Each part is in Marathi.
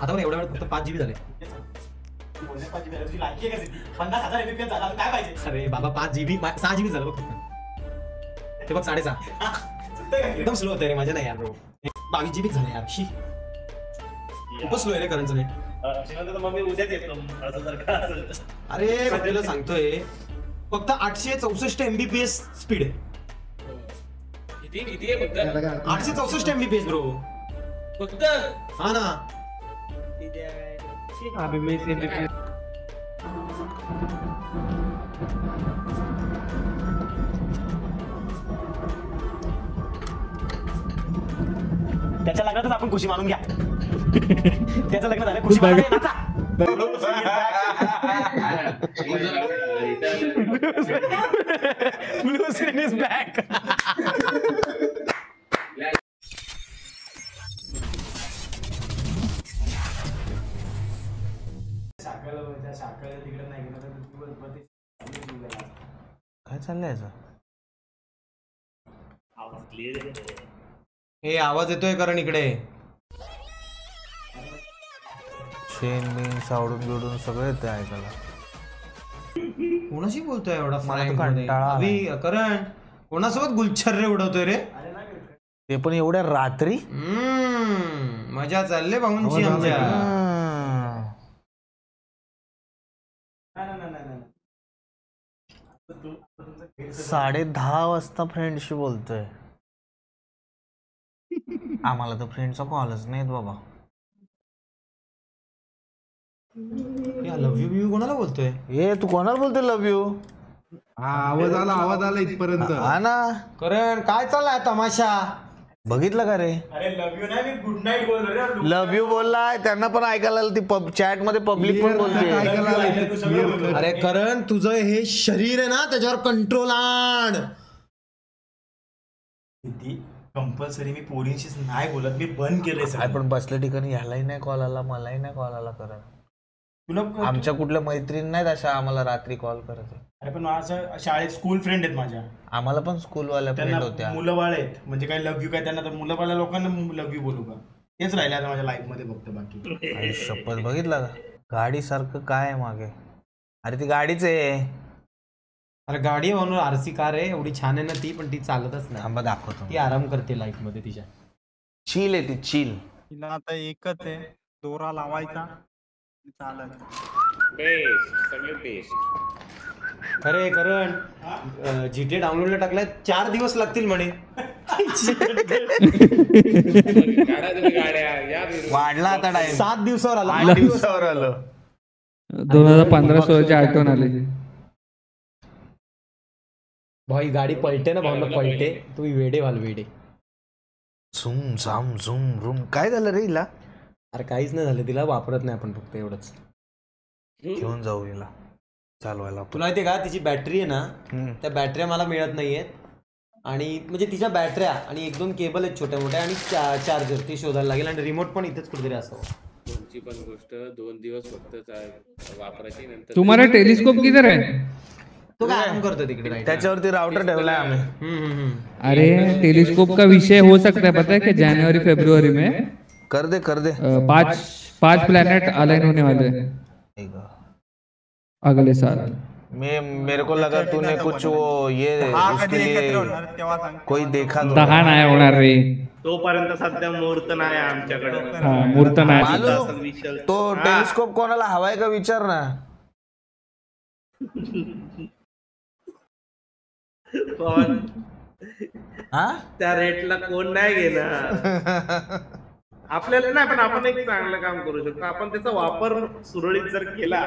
आता पण एवढ्या वेळात फक्त 5 GB झाले. 50,000 MB झाला काय पाहिजे. अरे बाबा 5 GB 6 GB झालं बघ फक्त. ते बघ 6.5 एकदम स्लो होतं रे. मजा नाही यार ब्रो. 22 GB झाले यार. शी खूपच स्लो आहे रे करंटचं नेट. मम्मी उद्याच येतो असं जर का असेल. अरे मी तुला सांगतोय फक्त 864 MBPS स्पीड आहे. किती आहे फक्त 864 MBPS ब्रो फक्त. हा ना. त्याच्या लग्नातच आपण खुशी मानून घ्या. त्याचं लग्न झालं खुशी मानून घ्या, नाचा. Blue screen is back. काय चाललंय याचं? हे आवाज येतोय कारण इकडे शेण बिन सावडून बिवडून सगळं येतं ऐकायला. कोणाशी बोलतोय एवढा मला तर frank मध्ये? कंटाळा आलाय. अभि करण कोणासोबत गुलछर्रे उडवतोय रे? ते पण एवढ्या रात्री. मजा चालले भाऊंची आमच्या. 10:30 वाजता फ्रेंडशी बोलतोय. आम्हाला तर फ्रेंडचा कॉलच नाहीत बाबा. लव्ह यू कोणाला बोलतोय? ए तू कोणाला बोलतोय लव्ह यू? आवाज आला इथपर्यंत. हा ना. करण काय चाललाय तमाशा? बघितलं का रे? अरे लव्ह यू नाही, मी गुड नाईट बोललो रे. लव्ह यू बोललाय त्यांना पण ऐकायला आलं. ती चॅट मध्ये पब्लिक पण बोलते. अरे करण तुझं हे शरीर आहे ना त्याच्यावर कंट्रोल आण. कंपल्सरी मी पोरींशीच नाही बोलत. मी बंद केलंय सगळं. पण बसल्या ठिकाणी ह्यालाही नाही कॉल आला, मलाही नाही कॉल आला. करण तुला आमच्या कुठल्या मैत्रीण नाहीत अशा आम्हाला रात्री कॉल करत. अरे पण माझं शाळेत स्कूल फ्रेंड आहेत माझ्या. आम्हाला पण स्कूलवाल्या फ्रेंड होत्या. त्यांना मुलं बाळ आहेत म्हणजे काय लव्ह यू काय त्यांना तर मुलं बाळ्या लोकांना लव्ह यू बोलू का? तेच राहिले आता माझ्या लाईफ मध्ये फक्त. बाकी शपथ बघितला का गाडी सारखं काय आहे मागे? अरे ती गाडीच आहे. अरे गाडी म्हणून आरसी कार आहे एवढी छान आहे ना ती, पण ती चालतच नाही. थांबा दाखवतो. ती आराम करते लाईफ मध्ये तिच्या. चिल आहे ती चिल. तिला आता एकच आहे दोरा लावायचा चालेल. बेस्ट सगळे बेस्ट. अरे करण GTA डाउनलोडला टाकलाय 4 दिवस लागतील म्हणे. गाड्या या वाढला आता टाइम. 7 दिवसावर आला. 8 दिवसावर आलो. 2015-16 आठवण आली. भाई गाडी पलटे ना भाऊ पलटे. तू वेडे व्हाल वेडे. झुम झाम झुम रूम. काय झालं रे हिला? अरे काहीच नाही झालं तिला. वापरत नाही आपण फक्त एवढंच. घेऊन जाऊ हिला चालवायला. तुला माहितीये का तिची बॅटरी आहे ना त्या बॅटऱ्या मला मिळत नाहीयेत. आणि म्हणजे तिच्या बॅटऱ्या आणि 1-2 केबल आहेत छोट्या मोठ्या आणि चार्जर ते शोधायला लागेल. आणि रिमोट पण इथेच कुठेतरी असावं. तुमची पण गोष्ट 2 दिवस फक्त वापरायची नंतर. तुम्हाला टेलिस्कोप किधर है? तो काय आराम करतो तिकडे. त्याच्यावरती राउटर ठेवलाय आम्ही. अरे टेलीस्कोप का विषय हो सकता है पता है कि जनवरी फरवरी में कर दे 5 प्लैनेट अलाइन होने वाले हैं अगले साल. मेरे को लगा तूने कुछ वो ये उसके लिए कोई देखा. 10 नाही होणार रे. तोपर्यंत सध्या मुहूर्त नाही आमच्याकडे. मुहूर्त नाही. तो टेलिस्कोप कोणाला हवाय का विचार ना. त्या रेटला कोण नाही घेणार. आपल्याला नाही पण आपण एक चांगलं काम करू शकतो. आपण त्याचा वापर सुरळीत जर केला.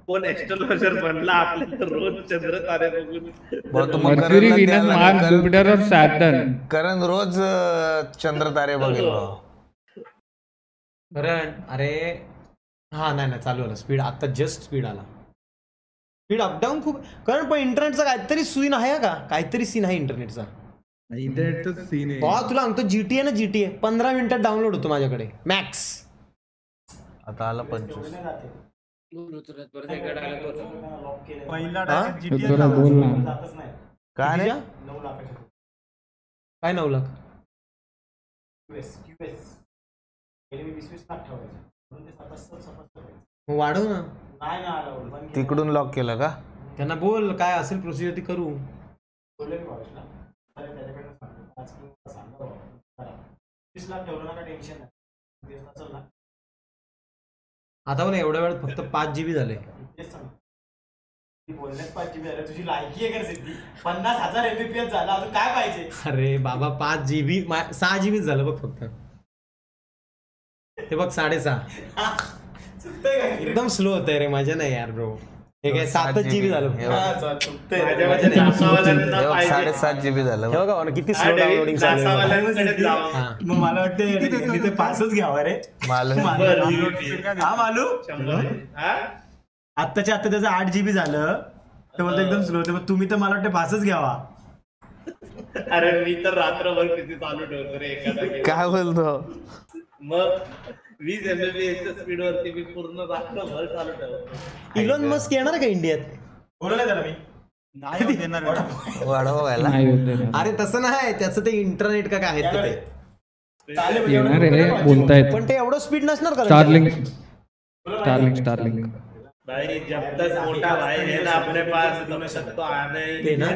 कोण ऍस्ट्रोलॉजर बनला आपल्याला रोज चंद्र तारे बघून. मर्क्युरी व्हीनस मार्स ज्युपिटर और सॅटर्न. कारण रोज चंद्र तारे बघेल. करण अरे हा नाही चालू आला स्पीड. आता जस्ट स्पीड आला. स्पीड अपडाऊन खूप. कारण पण इंटरनेटचा काहीतरी सीन आहे का? काहीतरी सीन आहे इंटरनेटचा. इंटरनेटचा सीन आहे. तुला सांगतो GTA ना GTA 15 मिनिटात डाउनलोड होतो माझ्याकडे मॅक्स. आता आला 25. पहिला डायरेक्ट GTA जरा बोल ना. काय रे? 9 लाखाच्या. काय 9 लाख? QS. 20 लाख ठेवायचे. मग वाढव ना. तिकडून लॉक केलं का? त्यांना बोल काय असेल प्रोसिजर ती करू. आता पण एवढ्या वेळात फक्त 5 GB झाले. बोलण्यात 5 GB झाले. तुझी लायकी आहे का सिद्धी? 50,000 MBPS झाला, अजून काय पाहिजे? अरे बाबा 5 GB 6 GB झालं बघ फक्त. ते बघ 6.5 एकदम स्लो होतंय रे. मजा नाही यार ब्रो. हे काय 7 GB झालं. हे बघ, 7.5 GB झालं. हे बघा ना किती स्लो डाउनलोडिंग चालू आहे. मग मला वाटतं ते 5च घ्यावा रे. मालू हा मालू आत्ताच्या आत्ता त्याचं 8 GB झालं तर मला एकदम स्लो होतं. मग तुम्ही तर मला वाटतं 5च घ्यावा. अरे मी तर रात्रभर किती चालू ठेवतो रे एखादा. काय बोलतो? मग 20 MBPS स्पीड वरती मी पूर्ण रात्रभर चालू ठेवतो. इलॉन मस्क येणार का इंडियात? बोलवलं त्याला मी. नाही देणार वाढवायला नाही होत आहे. अरे तसं नाही. त्याचं ते इंटरनेट का काय आहे ते. येणार आहे बोलतायत. पण ते एवढं स्पीड नसणार का? स्टारलिंक भाई जब तक मोटा भाई है ना अपने पास तब तक तो आना ही ना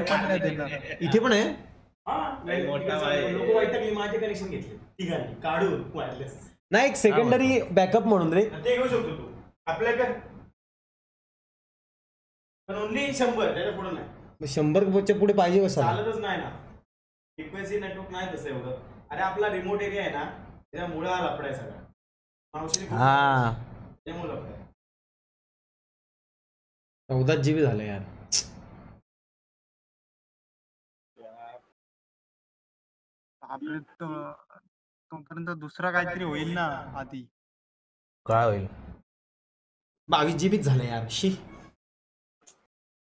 इथे पण आहे. मोटा भाई लोक वैतागली, माझे कनेक्शन घेतले ठिकाणी काढू वायरलेस. नाही एक सेकंडरी बॅकअप म्हणून रे. ते घेऊ शकतो तू अप्लाय कर. पण ओनली 100 त्याच्या पुढे नाही. 100 पुढे पाहिजे कसं? चालतच नाही ना. फ्रिक्वेन्सी नेटवर्क नाही तसं एवढं. अरे आपला रिमोट एरिया आहे ना त्याच्यामुळे हा लफडा आहे सगळा. मावशीने हा त्यामुळे लफडा आहे. 14 GB झालं यार. तोपर्यंत दुसरा काहीतरी होईल ना आधी. काय होईल? 22 GB झालं यार. शी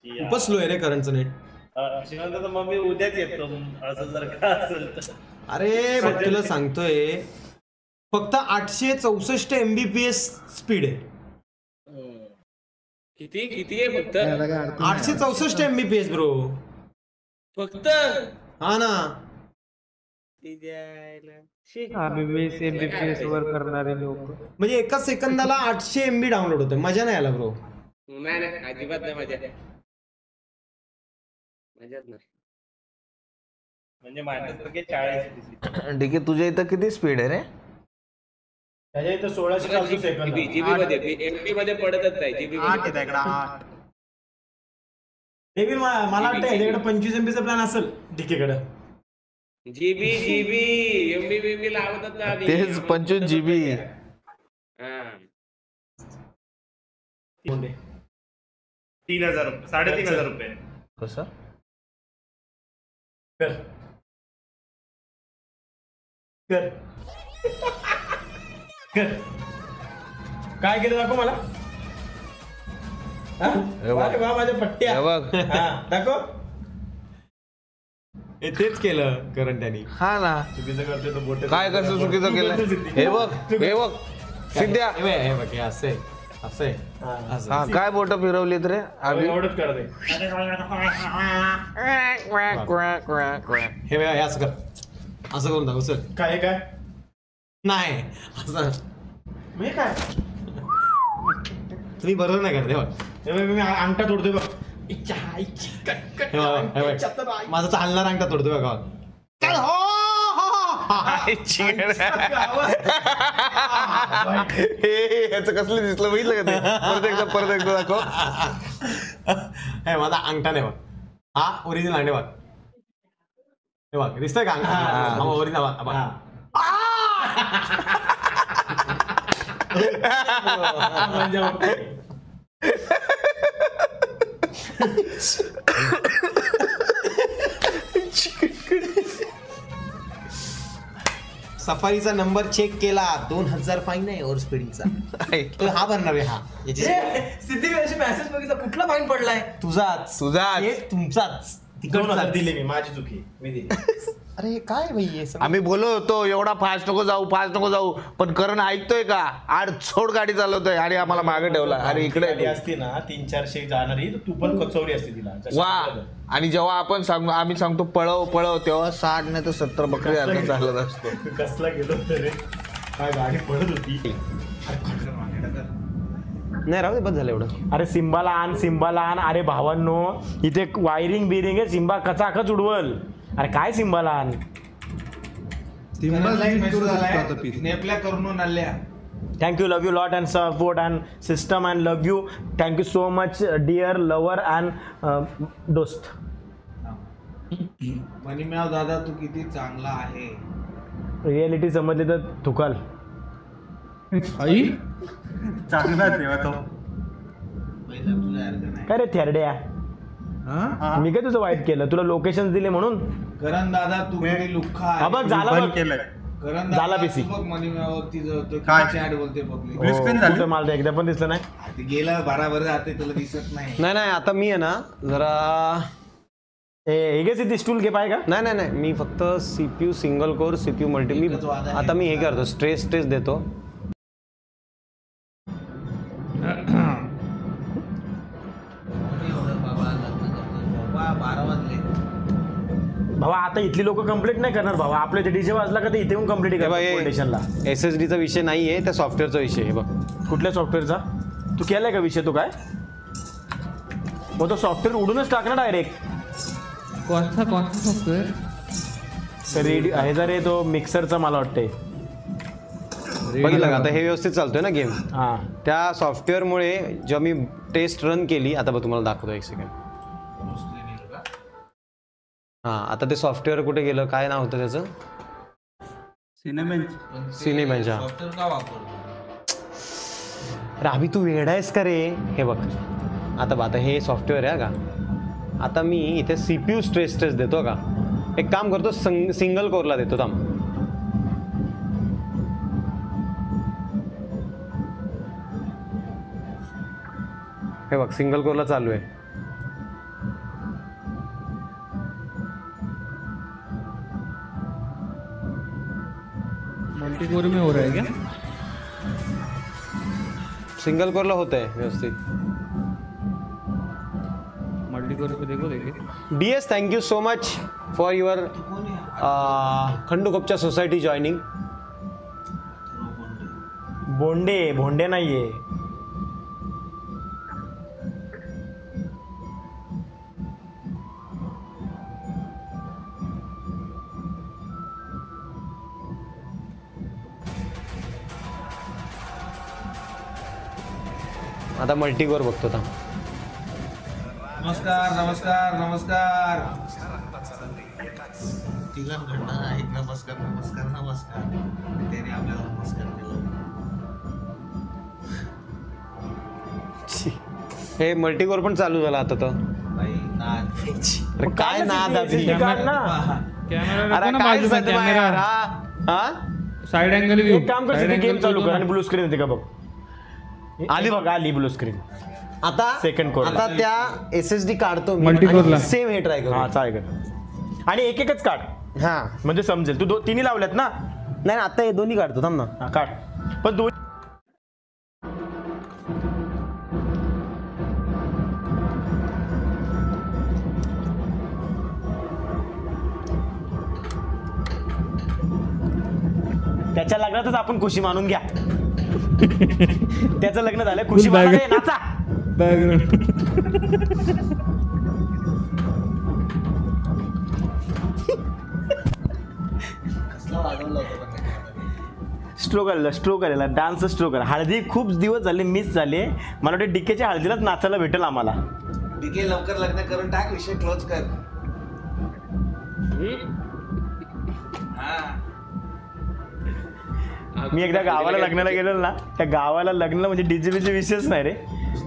खूपच स्लो आहे रे करंटचं नेट. तर मग मी उद्याच येतो असं जर का असेल तर. अरे बघ तुला सांगतोय फक्त 864 MBPS स्पीड आहे. किती आहे फक्त? 864 MBPS ब्रो फक्त. हा ना. आम्ही 20 MBPS वर करणारे लोक. म्हणजे एका सेकंदाला 800 MB डाउनलोड होतोय. मजा नाही आला ब्रो. नाही अजिबात नाही मजाच नाही. म्हणजे माझ्यासारखे 40. ठीक आहे. तुझ्या इथं किती स्पीड आहे रे? त्याच्या इथं 1600 सेकंद. जीबी मध्ये एमबी मध्ये पडतच नाही. जीबी 8 आहे त्याकडे 8. हे बी मला वाटतं याच्याकडे 25 MB चा प्लॅन असेल डीकेकडे. जीबी एमबी लावतात ना आधी. तेच 25 GB. 3,000 3,500 रुपये. कसं? कर कर कर. काय केलं दाखव मला. हे बघ. अरे वा माझ्या पट्ट्या. हे बघ. हा, दाखव. हे तेच केलं करंट त्यांनी. हा ना. चुकीचं करतोय तो बोट. काय कसं चुकीचं केलं? हे बघ सिद्ध्या. हे बघ हे असं आहे. हा काय बोट फिरवलीत रे आम्ही? एवढंच करते. हे बघ, हे असं कर. असं करून दाखव सर. काय काय नाही असं म्हणजे काय. तुम्ही बरोबर नाही करते. बघ हे बघ, मी अंगठा तोडतोय बघ. हे बघ, माझा चालणार अंगठा तोडतोय बघा. याचं कसलं दिसलं बघितलं का ते? परत एकदा दाखव. हे माझा अंगठा नाही बघ. हा ओरिजिनल अंगठे बघ. हे बघ दिसतंय का अंगठा? ओरिजिनल बघ. सफारीचा नंबर चेक केला 2000 फाईन आहे ओव्हर स्पीडिंगचा. तो हा भरणार आहे. हा याची सिद्धी मेसेज बघितला. कुठला फाईन पडलाय? तुझाच तुझाच. तुमचाच 2,000 दिले मी. माझी चुकी मी दिली. अरे काय भाई हे सगळं? आम्ही बोलत होतो एवढा फास्ट नको जाऊ पण करण ऐकतोय का? आडछोड गाडी चालवतोय आणि आम्हाला मागे ठेवला. अरे गाडी इकडे असती ना 300-400 जाणारी तर तू पण कचवली असती तिला. वा. आणि जेव्हा आम्ही सांगतो पळव तेव्हा 60 नाही तर 70 बकरी अर्धा चालत असतो. कसला गेलो होतं रे. काय गाडी पडत होती. नाही राहू दे, बस झालं एवढं. अरे सिम्बाला आण. अरे भावांनो, इथे वायरिंग बिरिंग आहे, सिम्बा कचाकच उडवल. अरे काय सिम्बाला आण. नेपल्या करून आल्या. Thank you, love you lot and support and system and love you. Thank you so much dear lover and दोस्त. मनीम्याव दादा तू किती चांगला आहे. रियालिटी समजली तर थुकाल. आई चांगला तेव्हा तो काय रे थेरड्या, मी काय तुझं वाईट केलं? तुला लोकेशन दिले म्हणून. करण दादा तू किती लुख्खा आहे. हा बघ झाला, बंद बघ केलंय. करण झाला दादा PC. तू बघ मनीम्यावरती काय? चॅट बोलते पब्लिक. Blue screen झाली? कुठं मला तर एकदा पण दिसलं नाही. ते गेलं बराबर जाते तुला दिसत नाही. नाही नाही, आता मी आहे ना जरा हे घे सिद्धी, स्टूल घे पाय का. नाही नाही नाही, मी फक्त CPU single core CPU multi. मी आता मी हे करतो, स्ट्रेस देतो. भावा आता इथली लोक कंप्लीट नाही करणार भावा. आपल्या इथे डीजे वाजला का ते इथे येऊन कंप्लीट करणार स्टेशनला. SSDचा विषय नाहीये, त्या सॉफ्टवेअरचा विषय आहे. बघ कुठल्या सॉफ्टवेअरचा तू केलाय का विषय? तू काय मग तो सॉफ्टवेअर उडूनच टाकणार डायरेक्ट. कोणता सॉफ्टवेअर? रेडिओ आहे जर तो मिक्सरचा मला वाटतंय. बघितलं का आता हे व्यवस्थित चालतोय ना गेम. हां, त्या सॉफ्टवेअरमुळे जेव्हा मी टेस्ट रन केली, आता बघ तुम्हाला दाखवतो एक सेकंड. हां, आता ते सॉफ्टवेअर कुठे गेलं? काय नाव होतं त्याचं? सिनेबेंच. सॉफ्टवेअर का वापरतो? अरे अभि तू वेडा आहेस का रे? हे बघ आता बघ, आता हे सॉफ्टवेअर आहे का. आता मी इथे CPU स्ट्रेस देतो का. एक काम करतो, सिंगल कोरला देतो. थांब, हे बघ सिंगल कोरला चालू आहे. मल्टीकोर में हो रहा है क्या? सिंगल कोरला होत आहे व्यवस्थित. मल्टीकोर पे देखो देखिए. DS, thank you so much for your खंडूकोपच्या सोसायटी जॉईनिंग. भोंडे नाहीये. आता मल्टीकोर बघतो. थांब, नमस्कार. तिघांकडनं एक नमस्कार. त्याने आपल्याला नमस्कार केला. हे मल्टीकोर पण चालू झाला आता तर. अरे काय नाद अभि. कैमरा अरे रखो ना काय बाजू में. सदमा यार. कैमरा हा साइड एंगल व्यू. एक काम कर, गेम चालू कर आणि ब्लू स्क्रीन येते का बघ. आली बघ, आली ब्लू स्क्रीन. आता सेकंड कोर. आता त्या SSD काढतो मल्टीकोरला. मी, सेम हे ट्राय करू. हा चालेल. आणि एकच काढ हा म्हणजे समजेल. तू तिन्ही लावल्यात ना? नाही आता हे दोन्ही काढतो. थांब ना. हा काढ. पण दोन त्याच्या लग्नातच आपण खुशी मानून घ्या. त्याचं लग्न झालं, खुशी माना रे, नाचा. स्ट्रोक आलेला डान्स स्ट्रोक आला. हळदी खूप दिवस झाले मिस झाले. मला वाटतं डीकेच्या हळदीलाच नाचायला भेटेल आम्हाला. डीके लवकर लग्न करून टाक, विषय क्लोज कर. मी एकदा गावाला लग्नाला गेलो ना, त्या गावाला लग्नाला म्हणजे डीजे बीजे विषयच नाही रे.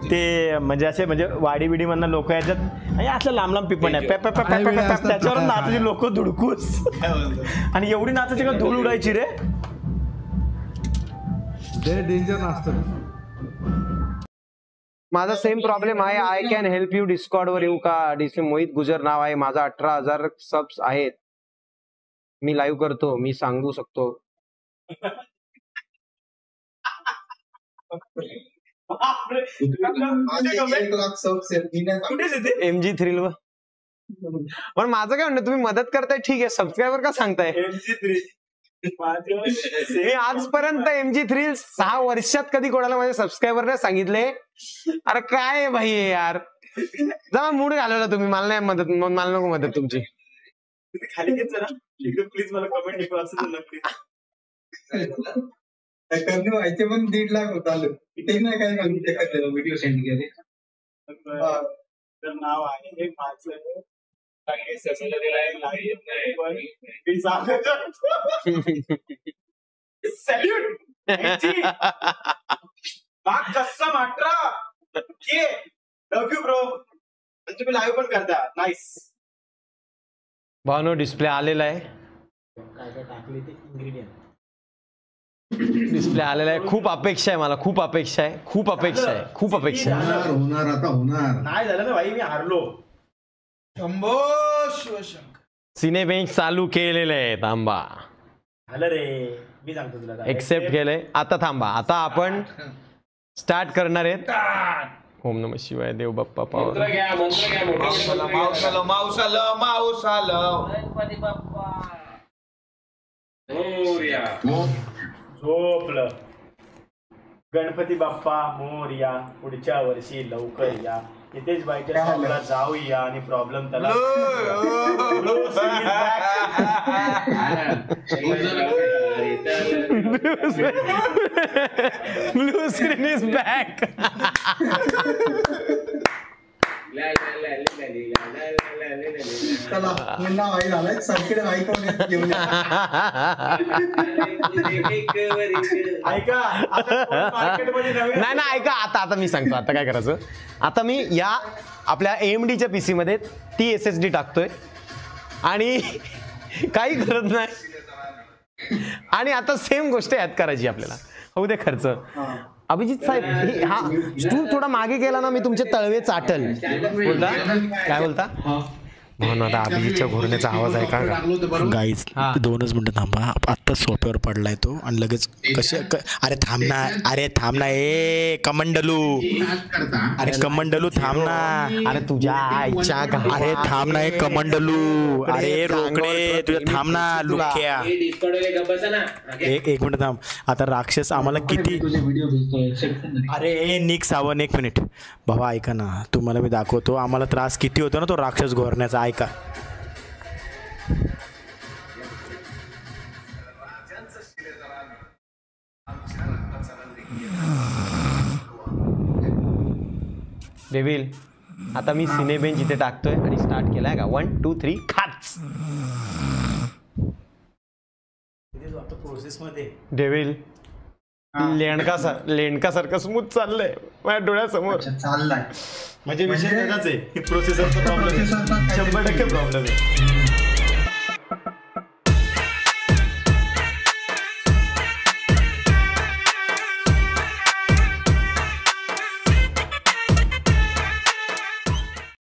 ते म्हणजे असे म्हणजे वाडी बिडी मधनं लोक याच्यात आणि असलं लांब लांब पिपण आहे त्याच्यावर नाचायची लोक धुडकूस. आणि एवढी नाचायची का धूळ उडायची रे. डेंजर नाचतं. माझा सेम प्रॉब्लेम आहे. I can help you. Discord वर येऊ का? DC मोहित गुजर नाव आहे माझा. 18,000 सबस आहेत. मी लाईव्ह करतो, मी सांगू शकतो. MG thrill. पण माझं काय म्हणणं, तुम्ही मदत करताय ठीक आहे, सबस्क्रायबर का सांगताय? मी आजपर्यंत MG3 6 वर्षात कधी कोणाला माझे सबस्क्रायबर नाही सांगितले. अरे काय भाई हे यार, जा मूड घालवला तुम्ही. मला नाही मदत, मला नको मदत तुमची. खाली घेत जरा एकदम प्लीज, मला कमेंट नको असं नक्की. कमी व्हायचे पण 1.5 लाख होत आलं. इथे नाही काय सांगितलं, व्हिडिओ सेंड केले. तर नाव आहे हे माझं. Salute Kasam 18 love you bro. तुम्ही लाईव्ह पण करता, नाईस. भावनो डिस्प्ले आलेला आहे, काय काय टाकले ते इन्ग्रेडियंट. डिस्प्ले आलेला आहे. खूप अपेक्षा आहे मला, खूप अपेक्षा आहे, खूप अपेक्षा आहे, खूप अपेक्षा आहे. होणार आता होणार. नाही झालं ना भाई, मी हारलो. शंभो शिवशंकर. सिने बेंच चालू केलेले आहे. थांबा, झालं रे, मी सांगतो तुला. एक्सेप्ट केलंय. आता थांबा, आता आपण स्टार्ट करणार आहेत. ओम नमः शिवाय, देव बाप्पा पाव. मंत्र घ्या, मंत्र घ्या. माऊस आलं. गणपती बाप्पा मोरया. झोपलं. गणपती बाप्पा मोरया. पुढच्या वर्षी लवकर या. इथेच बाईच्या शॉपला जाऊया आणि प्रॉब्लेम त्याला. Blue screen is back. चला मुन्ना भाई झालाय. सर्किट भाई कोण घेऊन ऐका, मार्केटमध्ये नवीन नाही ना, ऐका आता मी सांगतो आता काय करायचं. आता मी या आपल्या AMDच्या PC मध्ये ती SSD टाकतोय आणि काही करत नाही. आणि आता सेम गोष्ट याद करायची आपल्याला. होऊ दे खर्च. अभिजित साहेब, हा स्टूल थोडा मागे गेला ना, मी तुमचे तळवे चाटल. बोलता काय बोलता? म्हणून आता अभिजितच्या घोरण्याचा आवाज आहे का गाईज? 2च मिनिटं थांबा. आत्ता सोफ्यावर पडलाय तो आणि लगेच कसे अरे थांब ना ए कमंडलू. अरे कमंडलू थांब ना. अरे तुझ्या आईच्या अरे थांब ना ए कमंडलू. अरे रोकडे तुझ्या थांब ना लुक्या. एक मिनिट थांब. आता राक्षस आम्हाला किती. अरे निक सावंत, 1 मिनिट भावा ऐका ना. तुम्हाला मी दाखवतो आम्हाला त्रास किती होतो ना तो राक्षस घोरण्याचा. ऐका. डेव्हिल, आता मी सिने बेंच इथे टाकतोय आणि स्टार्ट केलाय का. 1 2 3 खाच. प्रोसेस मध्ये डेव्हिल लेंडकासारखं स्मूथ चाललंय माझ्या डोळ्यासमोर. चाललाय म्हणजे विषय त्याचाच आहे. प्रोसेसरचा प्रॉब्लेम 100% प्रॉब्लेम आहे.